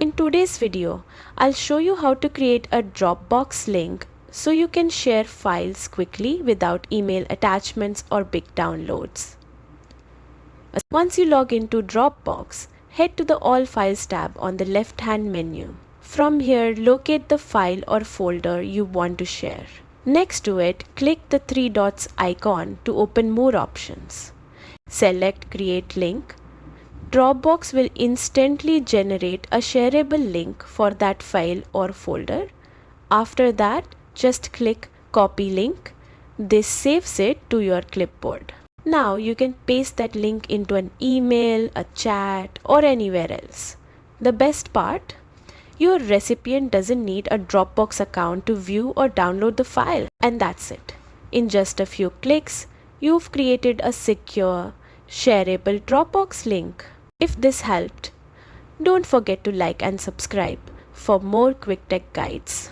In today's video, I'll show you how to create a Dropbox link so you can share files quickly without email attachments or big downloads. Once you log into Dropbox, head to the All Files tab on the left-hand menu. From here, locate the file or folder you want to share. Next to it, click the three dots icon to open more options. Select Create Link. Dropbox will instantly generate a shareable link for that file or folder. After that, just click Copy Link. This saves it to your clipboard. Now you can paste that link into an email, a chat, or anywhere else. The best part? Your recipient doesn't need a Dropbox account to view or download the file. And that's it. In just a few clicks, you've created a secure, shareable Dropbox link. If this helped, don't forget to like and subscribe for more quick tech guides.